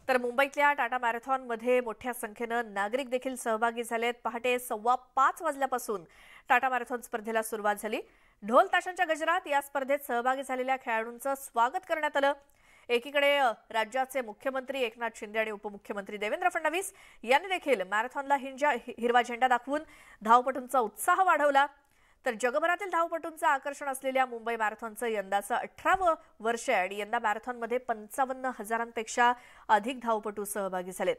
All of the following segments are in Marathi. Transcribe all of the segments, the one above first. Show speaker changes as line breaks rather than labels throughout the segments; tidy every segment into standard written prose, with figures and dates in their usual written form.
तर मुंबईतल्या टाटा मॅरेथॉनमध्ये मोठ्या संख्येनं नागरिक देखील सहभागी झालेत। पहाटे 5:15 वाजल्यापासून टाटा मॅरेथॉन स्पर्धेला सुरुवात झाली। ढोल ताशांच्या गजरात या स्पर्धेत सहभागी झालेल्या खेळाडूंचं स्वागत करण्यात आलं। एकीकडे राज्याचे मुख्यमंत्री एकनाथ शिंदे आणि उपमुख्यमंत्री देवेंद्र फडणवीस यांनी देखील मॅरेथॉनला हिरवा झेंडा दाखवून धावपटूंचा उत्साह वाढवला। तर जगभरातील धावपटूंचं आकर्षण असलेल्या मुंबई मॅरेथॉनचं यंदाचं 18वं वर्ष आहे आणि यंदा मॅरेथॉनमध्ये 55,000पेक्षा अधिक धावपटू सहभागी झालेत।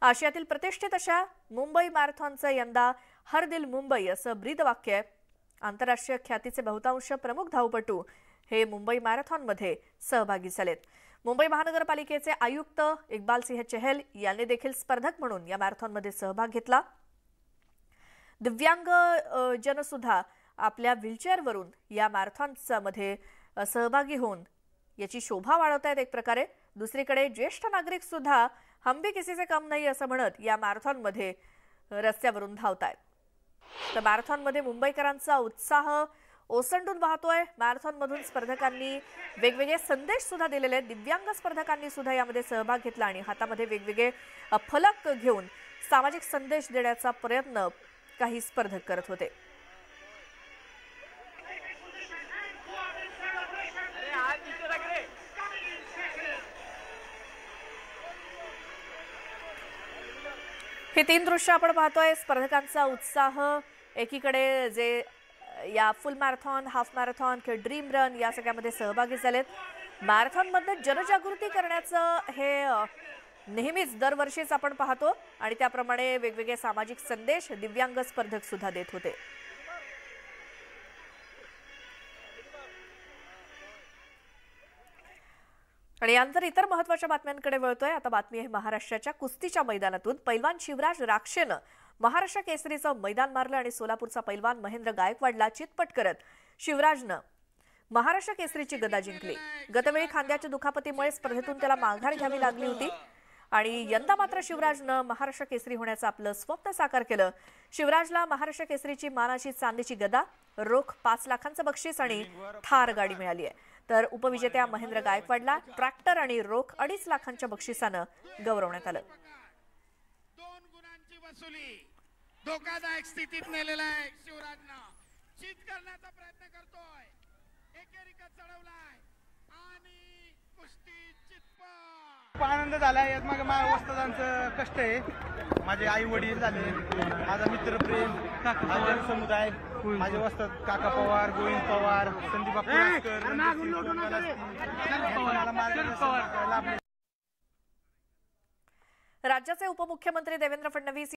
आशियातील प्रतिष्ठित अशा मुंबई मॅरेथॉनचं यंदा हर दिल मुंबई असं ब्रीदवाक्य आहे। आंतरराष्ट्रीय ख्यातीचे बहुतांश प्रमुख धावपटू हे मुंबई मॅरेथॉनमध्ये सहभागी झालेत। मुंबई महानगरपालिकेचे आयुक्त इक्बाल सिंह चहल यांनी देखील स्पर्धक म्हणून या मॅरेथॉनमध्ये सहभाग घेतला। दिव्यांग जन सुद्धा आपल्या व्हीलचेअरवरून या मॅरेथॉनमध्ये सहभागी होऊन याची शोभा वाढवत आहेत एक प्रकारे। दुसरीकडे ज्येष्ठ नागरिक सुद्धा हम भी किसी से कम नहीं असं म्हणत या मॅरेथॉनमध्ये रस्त्यावरून धावतायत। तर मॅरेथॉनमध्ये मुंबईकरांचा उत्साह ओसंडून वाहतोय। मॅरेथॉनमधून स्पर्धकांनी वेगवेगळे संदेश सुद्धा दिलेले आहेत। दिव्यांग स्पर्धकांनी सुद्धा यामध्ये सहभाग घेतला आणि हातामध्ये वेगवेगळे फलक घेऊन सामाजिक संदेश देण्याचा प्रयत्न काही स्पर्धक करत होते। हे तीन दृश्य आपण पाहतोय। स्पर्धकांचा उत्साह एकीकडे जे या फुल मॅरेथॉन, हाफ मॅरेथॉन किंवा ड्रीम रन या सगळ्यामध्ये सहभागी झालेत। मॅरेथॉनमध्ये जनजागृती करण्याचं हे नेहमीच दरवर्षीच आपण पाहतो आणि त्याप्रमाणे वेगवेगळे सामाजिक संदेश दिव्यांग स्पर्धक सुद्धा देत होते। आणि यानंतर इतर महत्त्वाच्या बातम्यांकडे वळतोय। आता बातमी आहे महाराष्ट्राच्या कुस्तीच्या मैदानातून। पैलवान शिवराज राक्षेनं महाराष्ट्र केसरीचं मैदान मारलं आणि सोलापूरचा पैलवान महेंद्र गायकवाडला चितपट करत शिवराजनं महाराष्ट्र केसरीची गदा जिंकली। गतवेळी खांद्याच्या दुखापतीमुळे स्पर्धेतून त्याला माघार घ्यावी लागली होती आणि यंदा मात्र शिवराजनं महाराष्ट्र केसरी होण्याचं आपलं स्वप्न साकार केलं। शिवराजला महाराष्ट्र केसरीची मानाची चांदीची गदा, रोख 5 लाखांचं बक्षीस आणि थार गाडी मिळाली आहे। तर उपविजेत्या महेंद्र गायकवाडला ट्रॅक्टर आणि रोख 2.5 लाखांच्या बक्षिसानं गौरवण्यात आलं।
धोकादायक स्थितीत नेलेला आहे शिवराजनं, चित करण्याचा प्रयत्न करतोय, एकेरीचा चढवलाय आणि कुस्ती चितपट।
आनंद झाला। यात मग माझ्या वस्तादांचं कष्ट आहे, माझे आई वडील झाले, माझा मित्र प्रेम, माझा समुदाय, माझे वस्ताद काका पवार, गोविंद पवार, संदीप
राज्याचे उपमुख्यमंत्री देवेंद्र फडणवीस